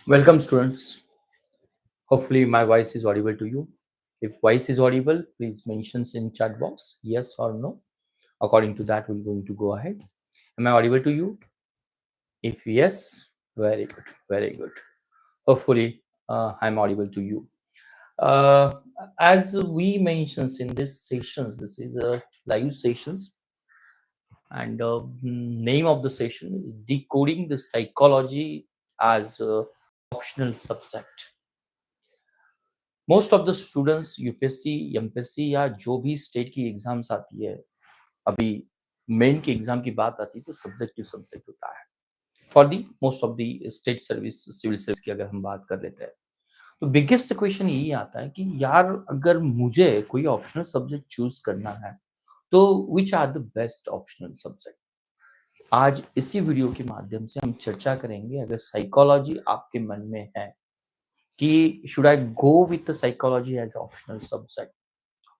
Welcome, students. Hopefully, my voice is audible to you. If voice is audible, please mention in chat box yes or no. According to that, we're going to go ahead. Am I audible to you? If yes, very good, very good. Hopefully, I'm audible to you. Uh, as we mentioned in this sessions, this is a live sessions, and name of the session is decoding the psychology as a optional subject. Most of the students UPSC MPSC या जो भी state की exams आती है, अभी main की exam की बात आती है तो सब्जेक्टिव सब्जेक्ट होता है for the most of the state service civil service की अगर हम बात कर लेते हैं तो बिगेस्ट क्वेश्चन यही आता है कि यार अगर मुझे कोई ऑप्शनल सब्जेक्ट चूज करना है तो which are the best optional subject. आज इसी वीडियो के माध्यम से हम चर्चा करेंगे अगर साइकोलॉजी आपके मन में है कि should I go with the psychology as optional subject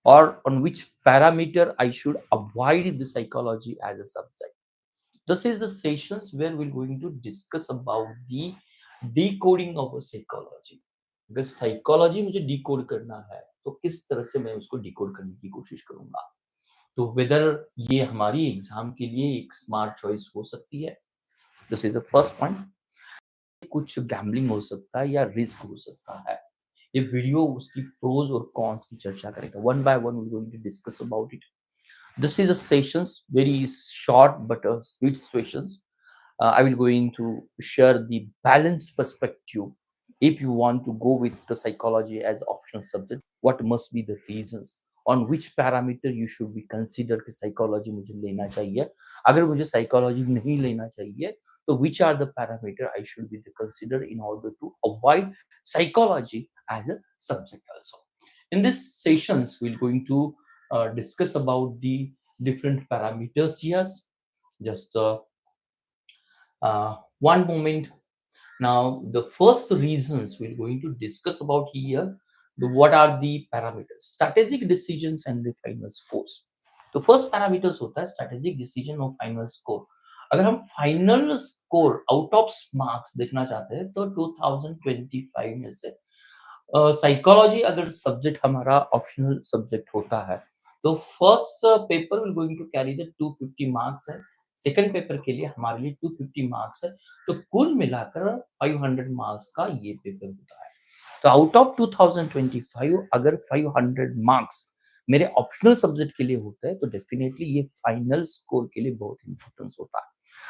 or on which parameter I should avoid the psychology as a subject. This is the sessions where we're going to discuss about the decoding of a psychology. अगर psychology मुझे decode करना है तो किस तरह से मैं उसको डिकोड करने की कोशिश करूंगा, तो वेदर ये हमारी एग्जाम के लिए एक स्मार्ट चॉइस हो सकती है। This is the first point. कुछ गैम्बलिंग हो सकता है या रिस्क हो सकता है। ये वीडियो उसकी प्रोज और कॉन्स की चर्चा करेगा। One by one we going to discuss about it. This is a sessions very short but sweet sessions. I will going to share the balanced perspective. If you want to go with the psychology as optional subject, what must be the reasons? On which parameter you should be consider कि psychology मुझे लेना चाहिए। अगर मुझे psychology नहीं लेना चाहिए तो which are the parameter I should be consider in order to avoid psychology as a subject also. In this sessions, we're going to discuss about the different parameters here. Just one moment. Now, the first reasons we're going to discuss about here, what are the parameters, strategic decisions and the final scores. तो first parameters होता है strategic decision और final score. अगर हम final score out of marks देखना चाहते हैं तो 2025 में से साइकोलॉजी अगर सब्जेक्ट हमारा ऑप्शनल सब्जेक्ट होता है तो first paper will going to carry the 250 marks है, सेकंड पेपर के लिए हमारे लिए 250 मार्क्स है, तो कुल मिलाकर 500 मार्क्स का ये पेपर होता है। तो आउट ऑफ 2025 अगर 500 मार्क्स मेरे ऑप्शनल सब्जेक्ट के लिए होता है तो डेफिनेटली ये फाइनल स्कोर के लिए बहुत इंपॉर्टेंस होता है।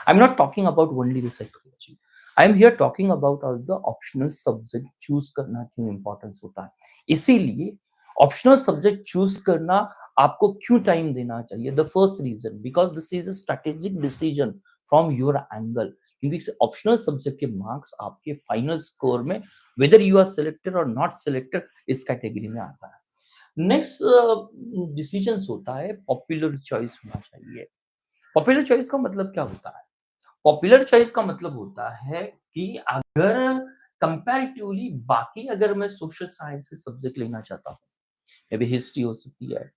I am not talking about only the psychology, I am here talking about the optional subject choose करना क्यों इंपॉर्टेंस होता है। इसीलिए ऑप्शनल सब्जेक्ट चूज करना आपको क्यों टाइम देना चाहिए। The first reason because this is a strategic decision from your angle, क्योंकि ऑप्शनल सब्जेक्ट के मार्क्स आपके फाइनल स्कोर में वेदर यू आर सिलेक्टेड और नॉट सिलेक्टेड इस कैटेगरी में आता है। नेक्स्ट डिसीजन होता है पॉपुलर चॉइस होना चाहिए। पॉपुलर चॉइस का मतलब क्या होता है? पॉपुलर चॉइस का मतलब होता है कि अगर कंपैरेटिवली बाकी अगर मैं सोशल साइंस से सब्जेक्ट लेना चाहता हूँ, मे बी हिस्ट्री हो सकती है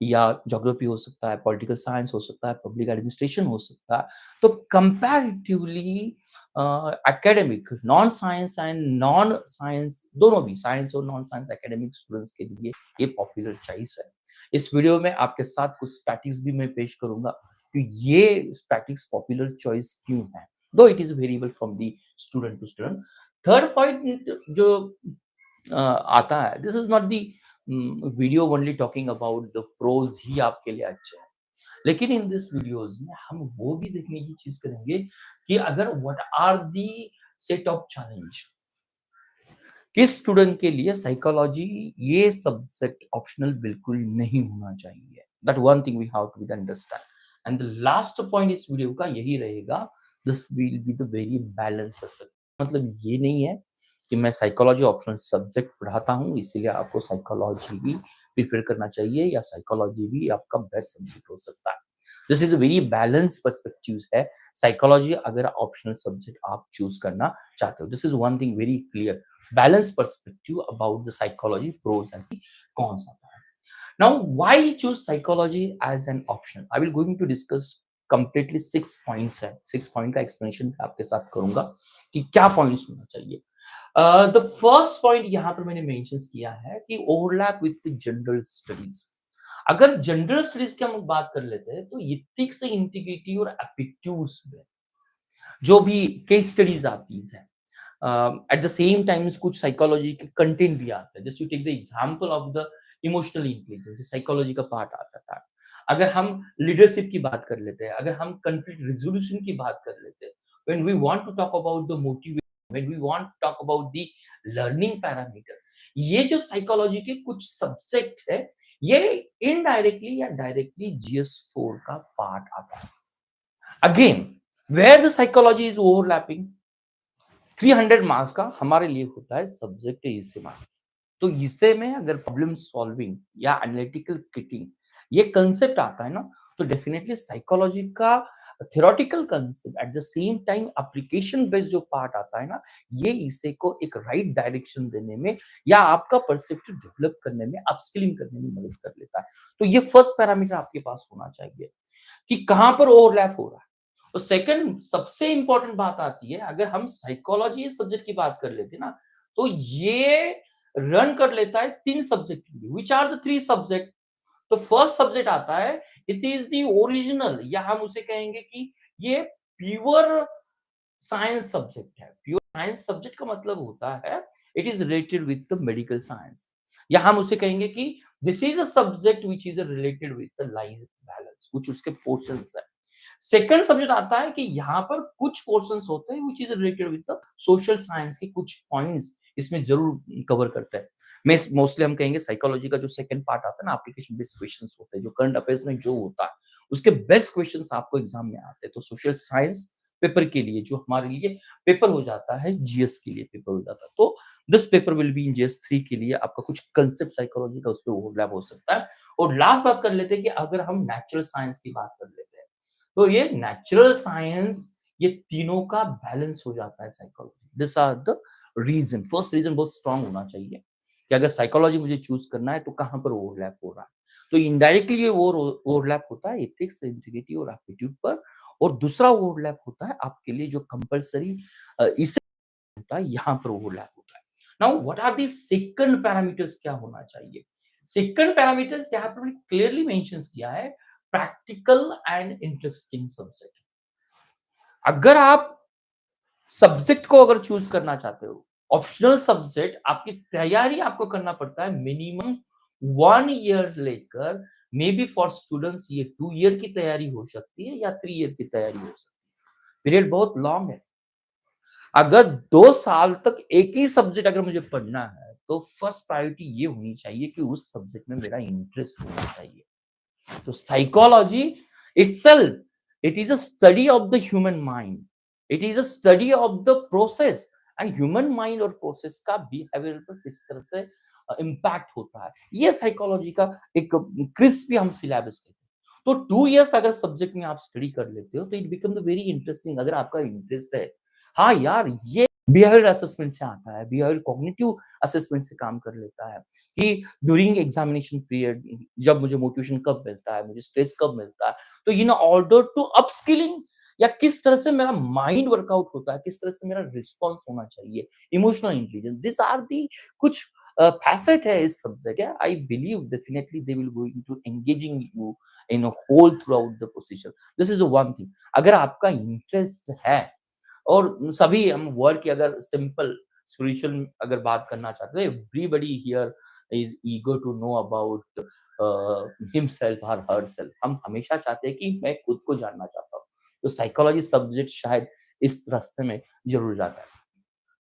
या ज्योग्राफी हो सकता है, पॉलिटिकल साइंस हो सकता है, पब्लिक एडमिनिस्ट्रेशन हो सकता है, तो comparatively academic non science and non science दोनों भी साइंस और नॉन साइंस एकेडमिक स्टूडेंट्स के लिए ये पॉपुलर चॉइस है। इस वीडियो में आपके साथ कुछ स्टैटिक्स भी मैं पेश करूंगा कि ये स्टैटिक्स पॉपुलर चॉइस क्यों है, though it is variable from the student to student. Third point जो आता है, this is not the video only talking about the pros ही आपके लिए अच्छे हैं, लेकिन इन दिस वीडियोस में हम वो भी देखने की चीज करेंगे कि अगर what are the set of challenge, किस स्टूडेंट के लिए साइकोलॉजी ये सब्जेक्ट ऑप्शनल बिल्कुल नहीं होना चाहिए। That one thing we have to understand. And the last point इस वीडियो का यही रहेगा, this will be the very balance perspective. मतलब ये नहीं है कि मैं साइकोलॉजी ऑप्शनल सब्जेक्ट पढ़ाता हूँ इसीलिए आपको साइकोलॉजी भी प्रिफर करना चाहिए या साइकोलॉजी भी आपका बेस्ट सब्जेक्ट हो सकता है। This is a very balance perspective है साइकोलॉजी अगर ऑप्शनल सब्जेक्ट आप चूज करना चाहते हो। This is one thing very clear, balanced perspective about the psychology pros and the cons of that. Now, why choose psychology as an option? I will going to discuss completely 6 points है। 6 point का explanation आपके साथ करूंगा कि क्या points होना चाहिए। The first point यहाँ पर मैंने मेंशन किया है कि ओवरलैप विद जनरल स्टडीज। अगर जनरल स्टडीज की हम बात कर लेते हैं तो एथिक्स, इंटीग्रिटी और एप्टीट्यूड्स में जो भी केस स्टडीज आती है, एट द सेम टाइम कुछ साइकोलॉजी के कंटेंट भी आता है। Just you take the example of the emotional intelligence, psychology का पार्ट आता था। अगर हम लीडरशिप की बात कर लेते हैं, अगर हम कॉन्फ्लिक्ट रिजोल्यूशन की बात कर लेते हैं, when we want to talk about the motivation, when we want to talk about the learning parameter, ये जो साइकोलॉजी के कुछ सब्जेक्ट है, ये इनडायरेक्टली या डायरेक्टली जीएस 4 का पार्ट आता है। Again, where the psychology is overlapping, 300 marks का हमारे लिए होता है सब्जेक्ट इसे मार्क्स। तो इसे में अगर प्रॉब्लम सॉल्विंग या एनालिटिकल किटिंग ये कंसेप्ट आता है ना, तो डेफिनेटली साइकोलॉजी का theoretical concept eight the same time application based जो पार्ट आता है ना, ये इसे को एक राइट डायरेक्शन देने में या आपका परसेप्शन डेवलप करने में, अपस्किलिंग करने में मदद कर लेता है। तो ये फर्स्ट पैरामीटर आपके पास होना चाहिए कि कहां पर ओवरलैप हो रहा है। तो सेकंड सबसे इंपॉर्टेंट बात आती है, अगर हम साइकोलॉजी सब्जेक्ट की बात कर लेते हैं ना, तो ये रन कर लेता है 3 सब्जेक्ट के लिए। Which are the 3 subject? तो फर्स्ट सब्जेक्ट आता है, इट इज द ओरिजिनल, या हम उसे कहेंगे कि ये प्योर साइंस सब्जेक्ट है। प्योर साइंस सब्जेक्ट का मतलब होता है it is related with the medical science, या हम उसे कहेंगे कि this is a subject which is related with the life balance, कुछ उसके पोर्शंस है। सेकंड सब्जेक्ट आता है कि यहाँ पर कुछ पोर्शंस होते हैं which is related with the social science के कुछ पॉइंट्स इसमें जरूर कवर करता है। मैं मोस्टली हम कहेंगे साइकोलॉजी का जो सेकंड पार्ट आता है ना, एप्लीकेशन बेस्ड क्वेश्चंस होते हैं, जो करंट अफेयर्स में जो होता है उसके बेस्ट क्वेश्चंस आपको एग्जाम में आते हैं। तो सोशल साइंस पेपर के लिए जो हमारे लिए पेपर हो जाता है, जीएस के लिए पेपर हो जाता है, तो this paper will be in GS 3 के लिए आपका कुछ कंसेप्ट साइकोलॉजी का उस पर ओवरलैप हो सकता है। और लास्ट बात कर लेते हैं कि अगर हम नेचुरल साइंस की बात कर लेते हैं, तो ये नेचुरल साइंस ये तीनों का बैलेंस हो जाता है psychology. This are the reason. First reason बहुत स्ट्रांग होना चाहिए कि अगर साइकोलॉजी मुझे चूज करना है तो कहां पर ओवरलैप हो रहा है। तो इनडायरेक्टली ये ओवरलैप होता है एथिक्स, इंटीग्रिटी और एप्टीट्यूड पर। और दूसरा ओवरलैप होता है आपके लिए जो कंपलसरी इसे होता है, यहाँ पर ओवरलैप होता है। Now what are the second parameters, क्या होना चाहिए? सेकंड पैरामीटर्स यहाँ पर क्लियरली मेंशन किया है, प्रैक्टिकल एंड इंटरेस्टिंग सब्जेक्ट। अगर आप सब्जेक्ट को अगर चूज करना चाहते हो, ऑप्शनल सब्जेक्ट, आपकी तैयारी आपको करना पड़ता है मिनिमम 1 ईयर लेकर, मे बी फॉर स्टूडेंट्स ये 2 ईयर की तैयारी हो सकती है या 3 ईयर की तैयारी हो सकती है। पीरियड बहुत लॉन्ग है। अगर 2 साल तक एक ही सब्जेक्ट अगर मुझे पढ़ना है, तो फर्स्ट प्रायोरिटी ये होनी चाहिए कि उस सब्जेक्ट में मेरा इंटरेस्ट होना चाहिए। तो psychology itself, it is a study of the human mind, it is a study of the process, and human mind और प्रोसेस का बिहेवियर पर किस तरह से इम्पैक्ट होता है, ये साइकोलॉजी का एक क्रिस्प भी हम सिलेबस कहते हैं। तो 2 इयर्स अगर सब्जेक्ट में आप स्टडी कर लेते हो तो it become the very interesting. अगर आपका इंटरेस्ट है, हाँ यार, ये बिहेवियर असेसमेंट से आता है, बिहेवियर कॉग्निटिव असेसमेंट से काम कर लेता है कि ड्यूरिंग एग्जामिनेशन पीरियड जब मुझे मोटिवेशन कब मिलता है, मुझे स्ट्रेस कब मिलता है, तो इन ऑर्डर टू अपस्किलिंग या किस तरह से मेरा माइंड वर्कआउट होता है, किस तरह से मेरा रिस्पॉन्स होना चाहिए, emotional intelligence, this are the कुछ फैसेट है इस सब्जेक्ट है। I believe definitely they will going to engaging you in a whole throughout the procedure. This is one thing. अगर आपका इंटरेस्ट है, और सभी हम वर्ड की अगर सिंपल स्पिरिचुअल अगर बात करना चाहते हैं, everybody here is eager to know about himself और हरसेल्फ। हम हमेशा चाहते हैं कि मैं खुद को जानना चाहता हूँ, तो साइकोलॉजी सब्जेक्ट शायद इस रास्ते में जरूर जाता है।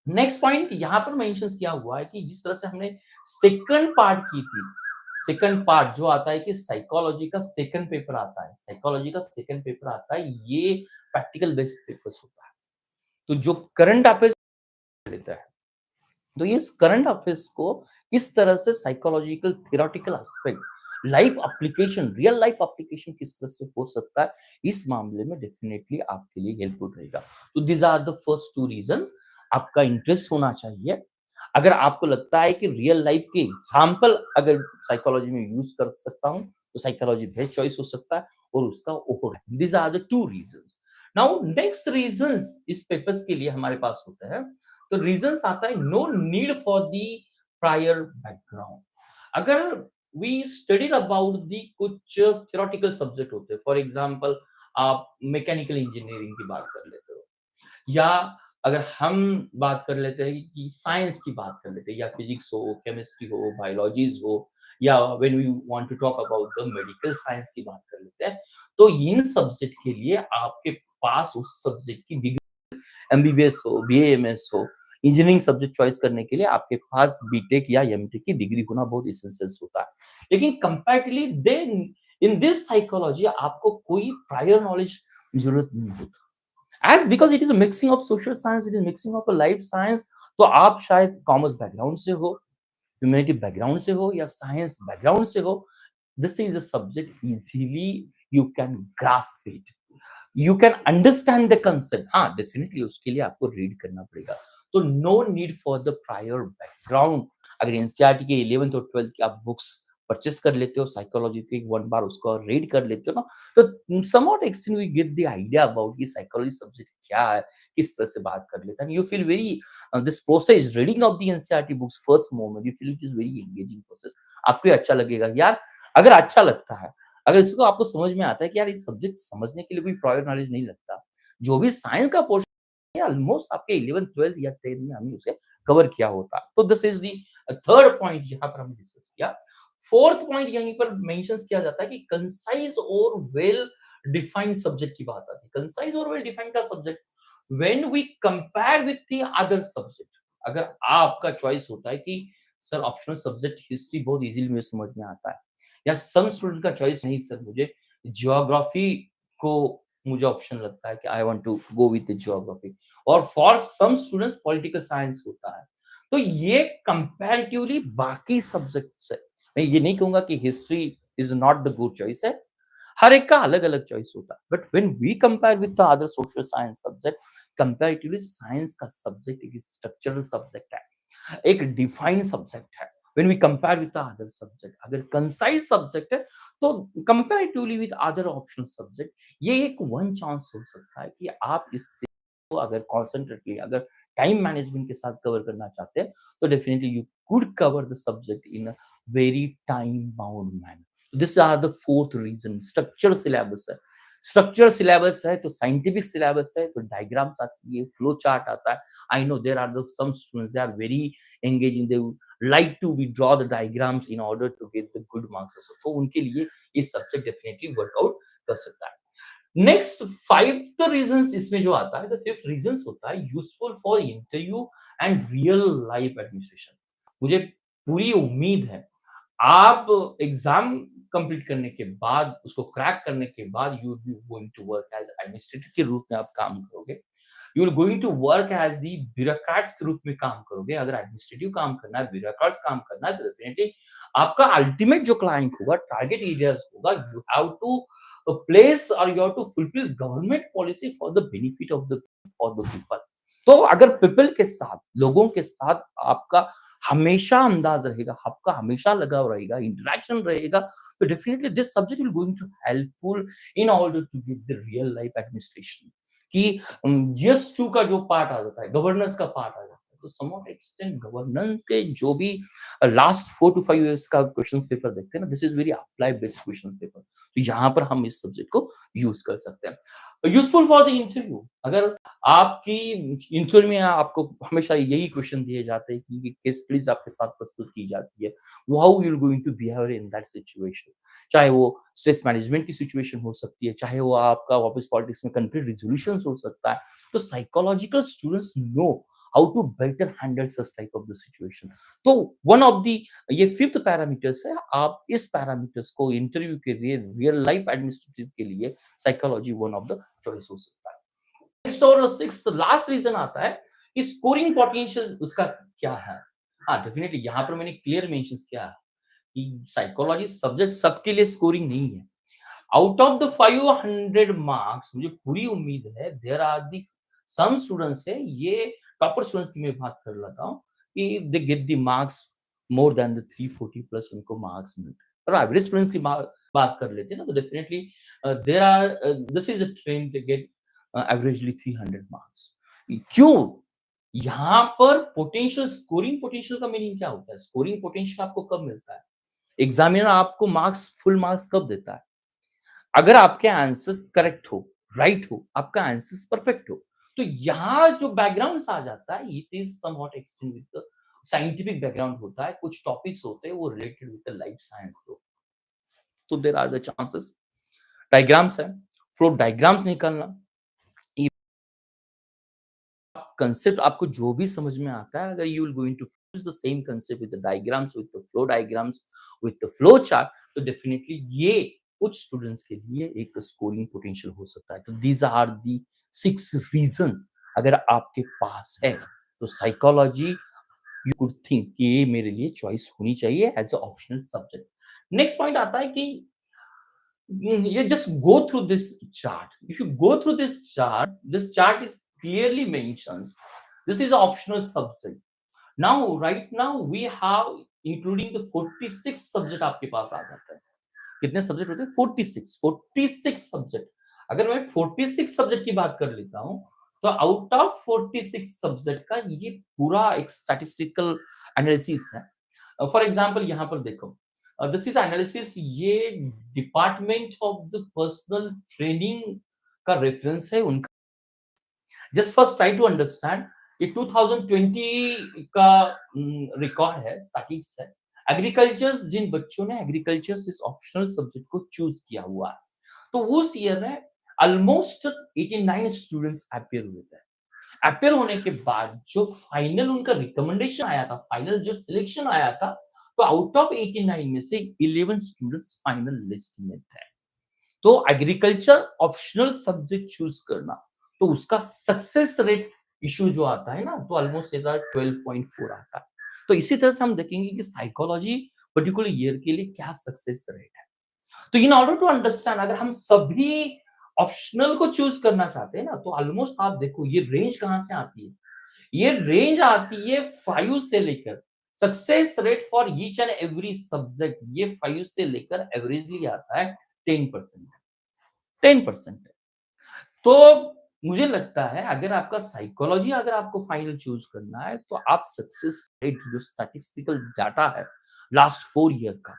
नेक्स्ट पॉइंट यहाँ पर मेंशन किया हुआ है कि जिस तरह से हमने सेकंड पार्ट की थी, सेकंड पार्ट जो आता है कि साइकोलॉजी का सेकंड पेपर आता है, साइकोलॉजी का सेकंड पेपर आता है, ये प्रैक्टिकल बेस्ड पेपर्स होता है। तो जो करंट अफेयर्स लेता है, तो इस करंट अफेयर्स को किस तरह से psychological theoretical aspect, life application, real life application किस तरह से हो सकता है, इस मामले में डेफिनेटली आपके लिए हेल्पफुल रहेगा। तो this are the first 2 reason. आपका इंटरेस्ट होना चाहिए। अगर आपको लगता है कि रियल लाइफ के एग्जाम्पल अगर साइकोलॉजी में यूज कर सकता हूं, तो साइकोलॉजी बेस्ट चॉइस हो सकता है, और उसका over. This are the 2 reason. Now next reason इस पेपर्स के लिए हमारे पास होते हैं, तो रीजंस आता है no need for the prior background. अगर वी स्टडीड अबाउट दी कुछ थ्योरेटिकल सब्जेक्ट होते हैं, फॉर एग्जांपल आप मैकेनिकल इंजीनियरिंग की बात कर लेते हो, या अगर हम बात कर लेते हैं कि साइंस की बात कर लेते हैं, या फिजिक्स हो, केमिस्ट्री हो, बायोलॉजीज हो, या when we want to talk about the medical science की बात कर लेते हैं, तो इन सब्जेक्ट के लिए आपके पास उस सब्जेक्ट की डिग्री, एमबीबीएस हो, बीएएमएस हो, इंजीनियरिंग सब्जेक्ट चॉइस करने के लिए आपके पास बीटेक या एमटेक की डिग्री होना बहुत एसेंशियल होता है। लेकिन comparatively than in this psychology आपको कोई प्रायर नॉलेज जरूरत नहीं होता, as because it is mixing of social science, it is mixing of life science. तो आप शायद कॉमर्स बैकग्राउंड से हो, ह्यूमैनिटी बैकग्राउंड से हो, या साइंस बैकग्राउंड से हो, this is a subject easily you can grasp it, you can understand the concept. हाँ, डेफिनेटली उसके लिए आपको रीड करना पड़ेगा। तो no need for the prior background. अगर एनसीईआरटी के 11th और 12th की आप बुक्स परचेस कर लेते हो, साइकोलॉजी की वन बार उसको रीड कर लेते हो ना, तो somewhat extent we get the idea about ये साइकोलॉजी सब्जेक्ट क्या है, किस तरह से बात कर लेता है। You feel very this process reading of the NCERT books first moment, you feel it is very engaging process. आपको ये अच्छा लगेगा यार। अगर अच्छा लगता है, अगर इसको आपको समझ में आता है कि यार इस सब्जेक्ट समझने के लिए कोई प्रायर नॉलेज नहीं लगता, जो भी साइंस का पोर्शन है ऑलमोस्ट आपके 11th 12th या 10th में हमने उसे कवर किया होता। तो this is the third point यहाँ पर हमने डिस्कस किया। फोर्थ पॉइंट यहीं पर मेंशन किया जाता है कि कंसाइज और वेल डिफाइंड सब्जेक्ट की बात आती है। कंसाइज और वेल डिफाइंड का subject when we compare with the other subject, अगर आपका चॉइस होता है कि सर ऑप्शनल सब्जेक्ट हिस्ट्री बहुत इजीली मुझे समझ में आता है, या सम स्टूडेंट का चॉइस नहीं सर मुझे ज्योग्राफी को मुझे ऑप्शन लगता है कि I want to go with the geography, और for some students political science होता है। तो ये कंपैरेटिवली बाकी सब्जेक्ट से, मैं ये नहीं कहूंगा कि history is not the good choice है, हर एक का अलग अलग चॉइस होता है, but when we compare with the other social science subject, comparatively science का सब्जेक्ट एक स्ट्रक्चरल सब्जेक्ट है, एक डिफाइंड सब्जेक्ट है। When we compare with the other subject, अगर कंसाइज सब्जेक्ट है, तो comparatively with other optional subject, ये एक वन चांस हो सकता है कि आप इससे अगर कॉन्सेंट्रेटली, अगर टाइम मैनेजमेंट के साथ कवर करना चाहते हैं, तो definitely you could cover the subject in a very time bound manner. This are the fourth reason. Structure syllabus है, स्ट्रक्चर सिलेबस है तो साइंटिफिक सिलेबस है, तो डायग्राम्स आती है, फ्लो चार्ट आता है। I know there are the some students, they are very engaging, they like to we draw the diagrams in order to get the good marks also, तो उनके लिए ये सब्जेक्ट डेफिनेटली वर्कआउट कर सकता है। Next fifth reasons इसमें जो आता है, द फिफ्थ रीजंस होता है useful for interview and real life administration. मुझे पूरी उम्मीद है आप एग्जाम कंप्लीट करने के बाद, उसको क्रैक करने के बाद, you will be going to work as administrator के रूप में आप काम करोगे, you will going to work as the bureaucrats के रूप में काम करोगे। अगर एडमिनिस्ट्रेटिव काम करना है, ब्यूरोक्रेट्स काम करना है, तो डेफिनेटली आपका अल्टीमेट जो क्लाइंट होगा, टारगेट एरियाज होगा, यू हैव टू प्लेस और you have to fulfil government policy for the benefit of the for the people. तो अगर पीपल के साथ, लोगों के साथ आपका हमेशा अंदाज रहेगा, आपका हमेशा लगाव रहेगा, इंटरेक्शन रहेगा, तो definitely this subject will going to helpful in order to give the real life administration. कि जीएस2 का जो पार्ट आ जाता है, गवर्नेंस का पार्ट आ जाता है, तो सम ऑफ एक्सटेंट गवर्नेंस के जो भी लास्ट 4 टू 5 इयर्स का क्वेश्चंस पेपर देखते हैं ना, this is very apply based questions paper. तो यहाँ पर हम इस सब्जेक्ट को यूज कर सकते हैं। यूजफुल फॉर द इंटरव्यू, अगर आपकी इंटरव्यू में आपको हमेशा यही क्वेश्चन दिए जाते हैं कि केस स्टडीज आपके साथ प्रस्तुत की जाती है, how you are going to behave in that situation. चाहे वो स्ट्रेस मैनेजमेंट की सिचुएशन हो सकती है, चाहे वो आपका ऑफिस पॉलिटिक्स में कंफ्लिक्ट रिजोल्यूशन हो सकता है। तो psychological students know how to better handle such type of the situation. तो वन ऑफ द, ये फिफ्थ पैरामीटर्स है, आप इस पैरामीटर्स को इंटरव्यू के लिए, रियल लाइफ एडमिनिस्ट्रेटिव के लिए psychology one of the choice हो सकता है। नेक्स्ट और सिक्स्थ लास्ट रीजन आता है कि स्कोरिंग पोटेंशियल उसका क्या है। हाँ, डेफिनेटली यहाँ पर मैंने क्लियर मेंशन किया है कि साइकोलॉजी सब्जेक्ट सबके लिए स्कोरिंग नहीं है। आउट ऑफ द 500 मार्क्स, मुझे पूरी उम्मीद है there are the some students है, ये टॉपर स्टूडेंट्स की मैं बात कर लेता हूँ, कि they get the marks more than the 340 plus उनको मार्क्स मिलते हैं। और एवरेज स्टूडेंट्स की बात कर लेते हैं ना, तो definitely there are this is a trend to get averagely 300 marks. क्यों? यहाँ पर पोटेंशियल, स्कोरिंग पोटेंशियल का मीनिंग क्या होता है? स्कोरिंग पोटेंशियल आपको कब मिलता है? एग्जामिनर आपको मार्क्स, फुल मार्क्स कब देता है? अगर आपके आंसर्स करेक्ट हो, राइट हो, आपका आंसर्स परफेक्ट हो। तो यहाँ जो बैकग्राउंड आ जाता है, it is somewhat extend with the scientific background होता है, कुछ टॉपिक्स होते हैं वो related with the life science. तो there are the chances. Diagrams है, फ्लो डायग्राम्स निकालना, कंसेप्ट आपको जो भी समझ में आता है, अगर you will going to use the same concept with the diagrams, with the flow diagrams, with the flow chart, तो डेफिनेटली ये कुछ स्टूडेंट्स के लिए एक स्कोरिंग पोटेंशियल हो सकता है। तो दीज आर दी 6 रीजंस अगर आपके पास है तो साइकोलॉजी यू कुड थिंक कि ये मेरे लिए चॉइस होनी चाहिए as a optional subject. Next point आता है कि you just go through this chart. If you go through this chart is clearly mentions this is optional subject. Now, right now we have including the 46 subject आपके पास आ जाता है। कितने subject होते हैं? 46 subject. अगर मैं 46 सब्जेक्ट की बात कर लेता हूं तो आउट ऑफ 46 सब्जेक्ट का ये पूरा एक स्टैटिस्टिकल एनालिसिस है। फॉर एग्जांपल यहाँ पर देखो, दिस इज एनालिसिस, ये department of the personal training का रेफरेंस है उनका। Just first try to understand, ये 2020 का रिकॉर्ड है, स्टैटिस्टिक्स है। एग्रीकल्चर, जिन बच्चों ने एग्रीकल्चर इस ऑप्शनल सब्जेक्ट को चूज किया हुआ है, तो उस ईयर में ऑलमोस्ट 89 स्टूडेंट्स अपियर हुए थे। अपियर होने के बाद जो फाइनल उनका रिकमेंडेशन आया था, फाइनल जो सिलेक्शन आया था, तो आउट ऑफ 89 में से 11 स्टूडेंट्स फाइनल लिस्ट में थे। तो एग्रीकल्चर ऑप्शनल सब्जेक्ट चूज करना, तो उसका सक्सेस रेट इशू जो आता है ना, तो ऑलमोस्ट 12.4 आता है। तो इसी तरह से हम देखेंगे कि साइकोलॉजी पर्टिकुलर ईयर के लिए क्या सक्सेस रेट है। तो इन ऑर्डर टू अंडरस्टैंड, अगर हम सभी ऑप्शनल को चूज करना चाहते हैं ना, तो ऑलमोस्ट आप देखो ये रेंज कहां से आती है। ये रेंज आती है 5 से लेकर, success rate for each and every subject ये 5 से लेकर एवरेजली आता है 10%। 10% है। तो मुझे लगता है अगर आपका साइकोलॉजी अगर आपको फाइनल चूज करना है, तो आप सक्सेस रेट जो स्टैटिस्टिकल डाटा है लास्ट 4 ईयर का,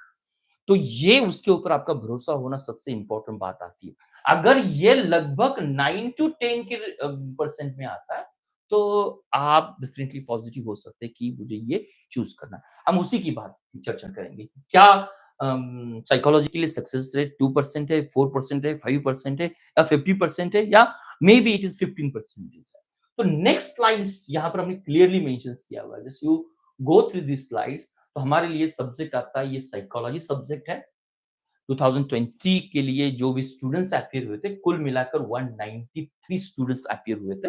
तो ये उसके ऊपर आपका भरोसा होना सबसे इंपॉर्टेंट बात आती है। अगर ये लगभग 9 टू 10 के परसेंट में आता है, तो आप डेफिनेटली पॉजिटिव हो सकते हैं कि मुझे ये चूज करना है। हम उसी की बात चर्चा करेंगे। क्या साइकोलॉजी के लिए सक्सेस रेट 2% है, 4% है, 5% है, या 50% है, या मे बी इट इज 15% है। तो नेक्स्ट स्लाइड्स यहाँ पर हमने क्लियरली मेंशन किया हुआ है। Just you go through this slides, तो हमारे लिए सब्जेक्ट आता है, ये साइकोलॉजी सब्जेक्ट है। 2020 के लिए जो भी स्टूडेंट्स अपियर हुए थे, कुल मिलाकर 193 स्टूडेंट्स अपियर हुए थे।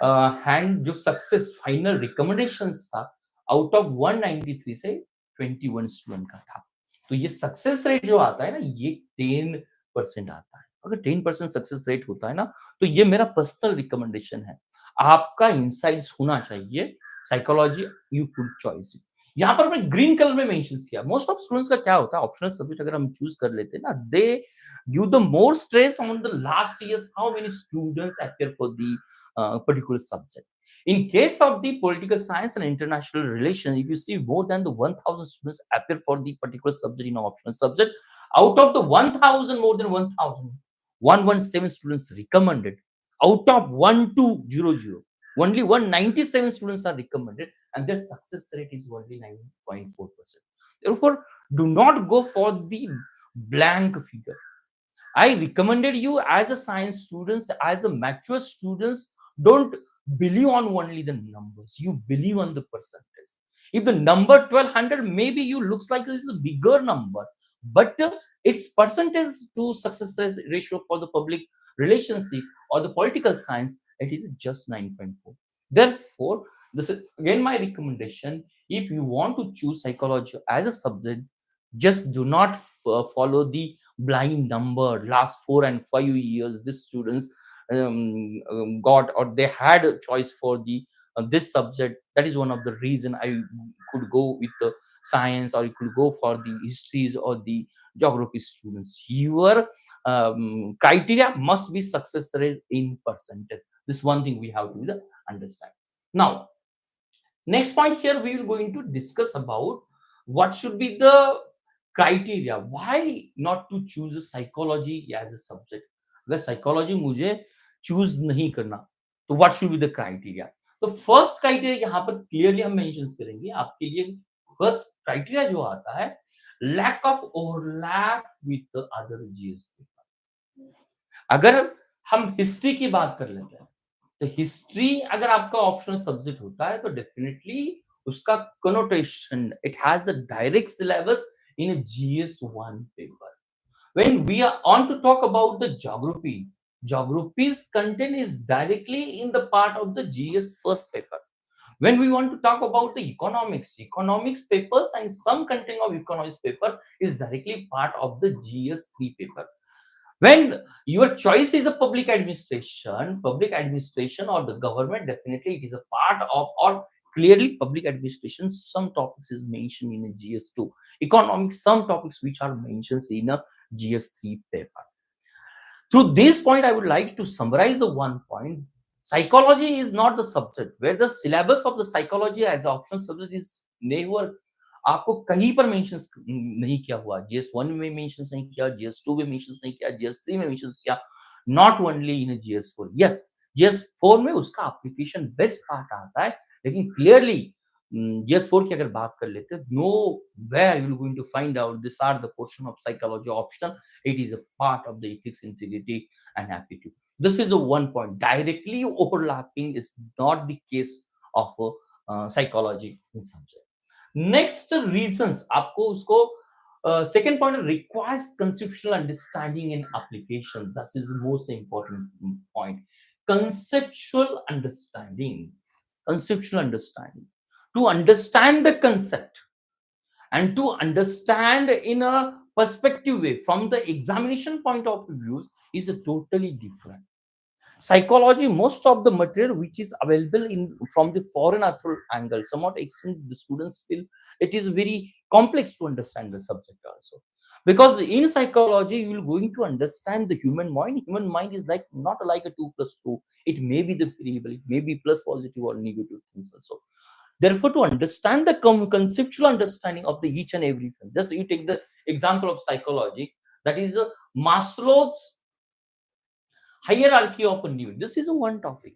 एंड जो सक्सेस फाइनल रिकमेंडेशंस था, आउट ऑफ 193 से 21 स्टूडेंट का था। तो ये सक्सेस रेट जो आता है ना, ये 10% आता है। अगर 10% सक्सेस रेट होता है ना, तो ये मेरा पर्सनल रिकमेंडेशन है। आपका इंसाइट्स होना चाहिए, साइकोलॉजी यू कुड चॉइस। यहाँ पर मैं ग्रीन कलर में मेंशन किया। मोस्ट ऑफ स्टूडेंट्स का क्या होता है, ऑप्शनल सब्जेक्ट अगर हम चूज कर लेते हैं ना, they give the more stress on the last years how many students appear for the particular subject. In case of the political science and international relations, if you see more than the 1,000 students appear for the particular subject in optional subject, out of the 1,000, more than 1,000, 117 students recommended. Out of 1,200, only 197 students are recommended, and their success rate is only 9.4%. Therefore, do not go for the blank figure. I recommended you as a science students, as a mature students, don't believe on only the numbers. You believe on the percentage. If the number 1200 maybe you looks like it's a bigger number, but its percentage to success ratio for the public relationship or the political science, it is just 9.4. Therefore, this is again my recommendation. If you want to choose psychology as a subject, just do not follow the blind number. Last 4 and 5 years these students got or they had a choice for the this subject. That is one of the reason I could go with the science, or you could go for the histories or the geography students. Your criteria must be success rate in percentage. This one thing we have to understand. Now, next point here, we will going to discuss about what should be the criteria. Why not to choose a psychology as a subject? अगर psychology मुझे choose नहीं करना, तो what should be the criteria? तो first criteria यहाँ पर clearly हम mentions करेंगे आपके लिए. First criteria जो आता है, lack of overlap with the other GS paper. अगर हम हिस्ट्री की बात कर लेते हैं, तो हिस्ट्री अगर आपका ऑप्शनल सब्जेक्ट होता है तो डेफिनेटली उसका connotation, it has the direct syllabus in GS1 paper. When we are on to talk about the geography, geography's content is directly in the part of the GS first paper. When we want to talk about the economics papers and some content of economics paper is directly part of the GS3 paper. When your choice is a public administration or the government, definitely it is a part of, or clearly public administration, some topics is mentioned in a GS2. Economics, some topics which are mentioned in a GS3 paper. Through this point, I would like to summarize the one point. Psychology is not the subject where the syllabus of the psychology as optional subject is never, आपको कहीं पर mention नहीं किया हुआ. GS1 में mention नहीं किया, GS2 में मेंशन नहीं किया, GS3 में मेंशन किया, not only in GS4. Yes, GS4 में उसका एप्लीकेशन बेस्ट पार्ट आता है, लेकिन क्लियरली GS4 की अगर बात कर लेते हैं, know where you will going to find out this are the portion of psychology optional. It is a part of the ethics, integrity, and aptitude. This is a one point. Directly overlapping is not the case of psychology in subject. Next reasons, आपको उसको second point requires conceptual understanding and application. This is the most important point. Conceptual understanding. Conceptual understanding. To understand the concept and to understand in a perspective way from the examination point of view is a totally different. Psychology, most of the material which is available in from the foreign author angle, somewhat extent the students feel it is very complex to understand the subject also, because in psychology you will going to understand the human mind. Human mind is like not like a 2 plus 2, it may be the variable, it may be plus positive or negative things also. Therefore, to understand the conceptual understanding of the each and everything, just you take the example of psychology, that is Maslow's hierarchy of a need. This is one topic.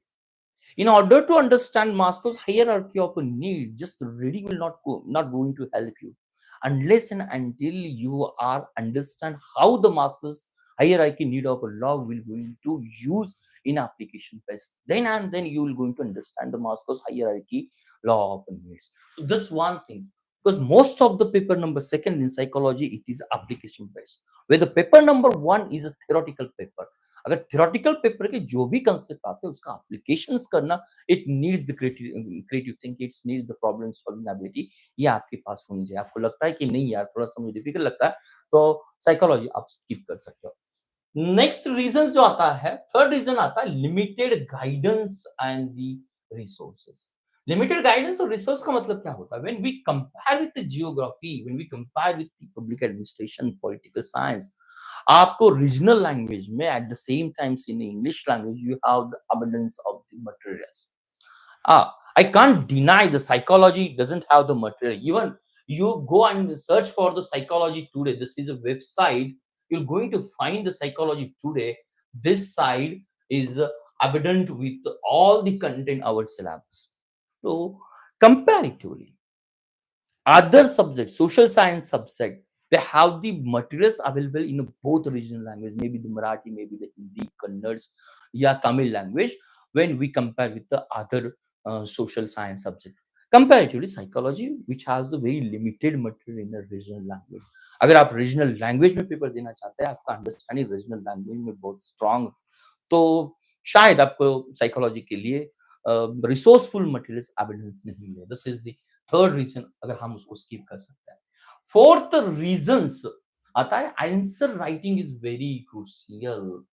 In order to understand Maslow's hierarchy of a need, just reading will not going to help you unless and until you are understand how the Maslow's hierarchy need of a law will going to use in application best. Then and then you will going to understand the Maslow's hierarchy law of needs. So this one thing. Because most of the paper number second in psychology, it is application based. Where the paper number one is a theoretical paper. अगर theoretical paper के जो भी concept आते हैं उसका applications करना, it needs the creative thinking, it needs the problem solving ability, ये आपके पास होनी चाहिए. आपको लगता है कि नहीं यार थोड़ा सा मुझे डिफिकल्ट लगता है, तो साइकोलॉजी आप स्किप कर सकते हो. नेक्स्ट रीजन जो आता है, थर्ड रीजन आता है limited guidance and the resources. Limited guidance और रिसोर्स का मतलब क्या होता है? When we compare with the geography, when we compare with the public administration, political science, आपको रीजनल लैंग्वेज में at the same times in English language you have the abundance of the materials. I can't deny the psychology doesn't have the material. Even you go and search for the psychology today, this is a website, you're going to find the psychology today. This side is abundant with all the content our syllabus. So comparatively, other subjects, social science subject, they have the materials available in both regional language, maybe the Marathi, maybe the Hindi, Kannada, yeah, Tamil language. When we compare with the other social science subject, comparatively psychology, which has a very limited material in a regional language. अगर आप regional language में paper देना चाहते हैं, आपका understanding regional language में बहुत strong, तो शायद आपको psychology के लिए resourceful materials abundance नहीं मिले. This is the third reason, अगर हम उसको स्किप कर सकते हैं. फोर्थ रीजंस आता है answer writing is very crucial.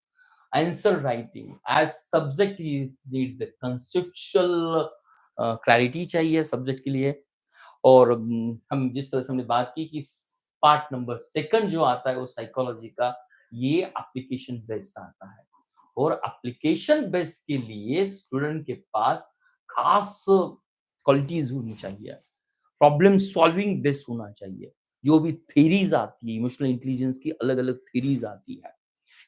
Answer writing as subject need the conceptual clarity चाहिए सब्जेक्ट के लिए. और हम जिस तरह से हमने बात की कि पार्ट नंबर सेकंड जो आता है वो साइकोलॉजी का, ये एप्लीकेशन बेस्ड आता है. और एप्लीकेशन बेस्ड के लिए स्टूडेंट के पास खास क्वालिटीज होनी चाहिए, प्रॉब्लम सॉल्विंग बेस्ड होना चाहिए। जो भी थेरीज आती है, इमोशनल इंटेलिजेंस की अलग अलग थेरीज आती है,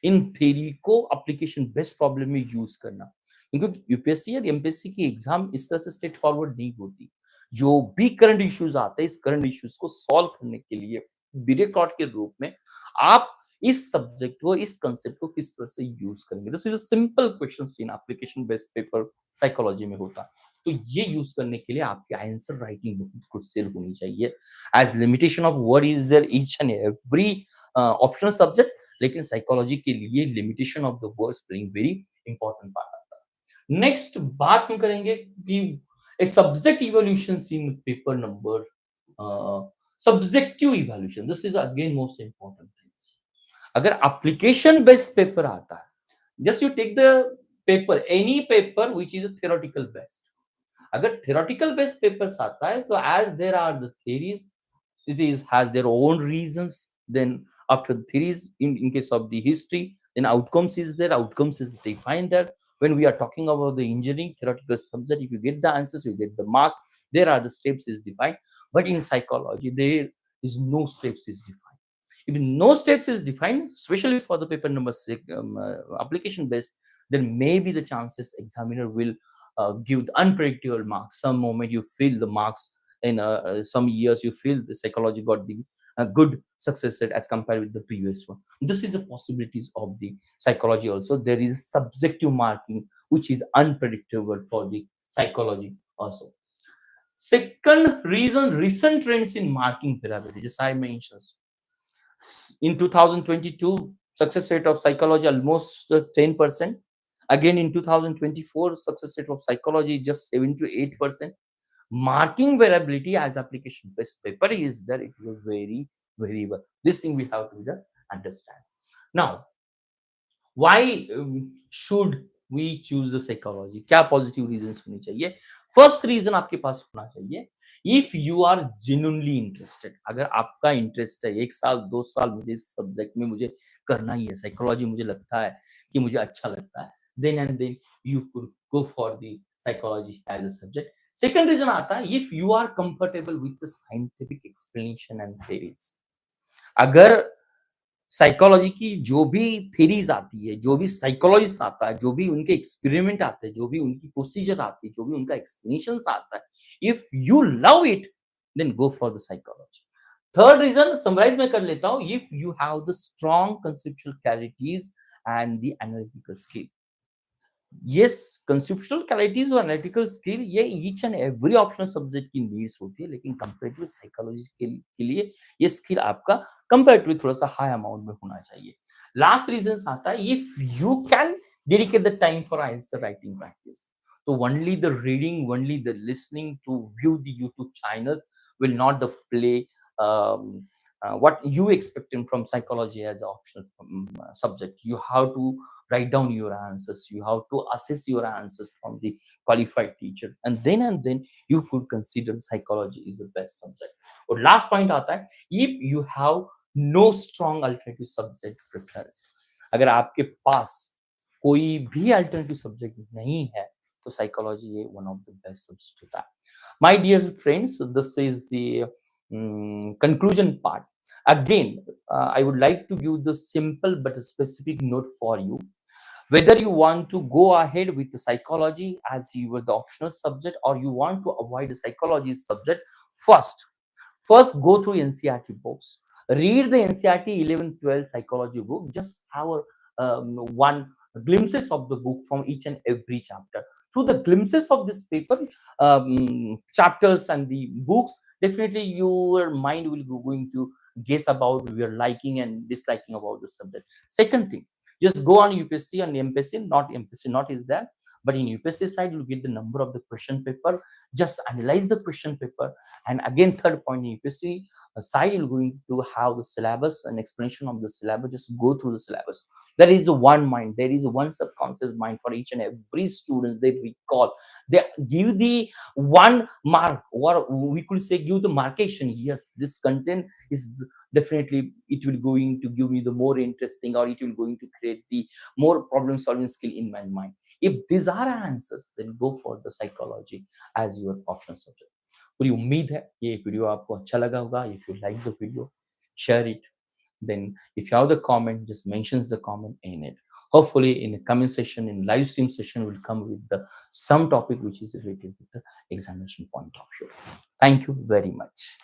इन थ्योरी को एप्लीकेशन बेस्ड प्रॉब्लम में यूज करना। क्योंकि यूपीएससी और एमपीएससी की एग्जाम इस तरह से स्ट्रेट फॉरवर्ड नहीं होती। जो भी करंट इश्यूज आते हैं, इस करंट इश्यूज को सॉल्व करने के लिए ब्यूरोक्रेट के रूप में आप इस सब्जेक्ट को, इस कंसेप्ट को किस तरह से यूज करेंगे। This is a simple question in application based paper psychology में होता है। तो ये यूज करने के लिए आपकी आंसर राइटिंग बुक खुद से होनी चाहिए। As limitation of word is there each and every optional subject, लेकिन साइकोलॉजी के लिए limitation of the words playing very important part आता है। नेक्स्ट बात हम करेंगे कि a subject evolution in paper number subjective evolution, this is again most important things. अगर एप्लीकेशन बेस्ड पेपर आता है, just you take the paper, any paper which is theoretical based. अगर थियोरेटिकल बेस्ड पेपर्स आता है तो as there are the theories, it is has their own reasons. Then after the theories, in case of the history, then outcomes is there, outcomes is defined there. When we are talking about the engineering theoretical subject, if you get the answers, you get the marks, there are the steps is defined. But in psychology there is no steps is defined. If no steps is defined, especially for the paper number 6 application based, then maybe the chances examiner will give the unpredictable marks. Some moment you feel the marks, in some years you feel the psychology got the good success rate as compared with the previous one. This is the possibilities of the psychology. Also there is subjective marking which is unpredictable for the psychology also. Second reason, recent trends in marking pyramid, just I mentioned. In 2022, success rate of psychology almost 10%. Again in 2024, success rate of psychology just 7 to 8%. Marking variability as application based paper is there, it is very very well. This thing we have to understand. Now, why should we choose the psychology? क्या positive reasons होनी चाहिए? First reason आपके पास होना चाहिए, if you are genuinely interested. अगर आपका interest है, 1 साल 2 साल मुझे इस सब्जेक्ट में मुझे करना ही है, साइकोलॉजी मुझे लगता है कि मुझे अच्छा लगता है, then and then you could go for the psychology as a subject. Second reason आता है, if you are comfortable with the scientific explanation and theories. अगर साइकोलॉजी की जो भी थ्योरीज आती है, जो भी साइकोलॉजिस्ट आता है, जो भी उनके एक्सपेरिमेंट आते हैं, जो भी उनकी प्रोसीजर आती है, जो भी उनका एक्सप्लेनेशन आता है, if you love it, then go for the psychology. Third reason summarize में कर लेता हूं, if you have the strong conceptual clarities and the analytical skill. Yes, conceptual qualities और एनालिटिकल स्किल ये each and every optional subject की needs होती है, लेकिन कंपैरेटिव साइकोलॉजी के लिए ये स्किल आपका कंपैरेटिवली थोड़ा सा हाई अमाउंट में होना चाहिए। लास्ट रीजन आता है, if you can dedicate the time for answer writing practice. So only the reading, only the listening to view the YouTube channel will not the play um, what you expecting from psychology as an optional subject. You have to write down your answers, you have to assess your answers from the qualified teacher, and then you could consider psychology is the best subject. और last point आता है, if you have no strong alternative subject preference, अगर आपके पास कोई भी alternative subject नहीं है, तो साइकोलॉजी ये one of the best subject होता है। My dear friends, this is the conclusion part. Again, I would like to give the simple but specific note for you. Whether you want to go ahead with the psychology as you were the optional subject, or you want to avoid the psychology subject, first go through NCERT books, read the NCERT 11 12 psychology book, just have a one glimpses of the book from each and every chapter. Through the glimpses of this paper, chapters and the books, definitely your mind will go going to guess about your liking and disliking about the subject. Second thing, just go on UPSC and MPSC, not MPSC, not is there, but in UPSC side, you'll get the number of the question paper. Just analyze the question paper. And again, third point, in UPSC side, you're going to have the syllabus and explanation of the syllabus. Just go through the syllabus. There is one mind, there is one subconscious mind for each and every student. They recall, they give the one mark, or we could say give the markation. Yes, this content is definitely, it will going to give me the more interesting, or it will going to create the more problem solving skill in my mind. If these are answers, then go for the psychology as your option subject. पूरी उम्मीद है ये video आपको अच्छा लगा होगा. If you like the video, share it. Then if you have the comment, just mentions the comment in it. Hopefully in the comment session, in live stream session, will come with the some topic which is related with the examination point of view. Thank you very much.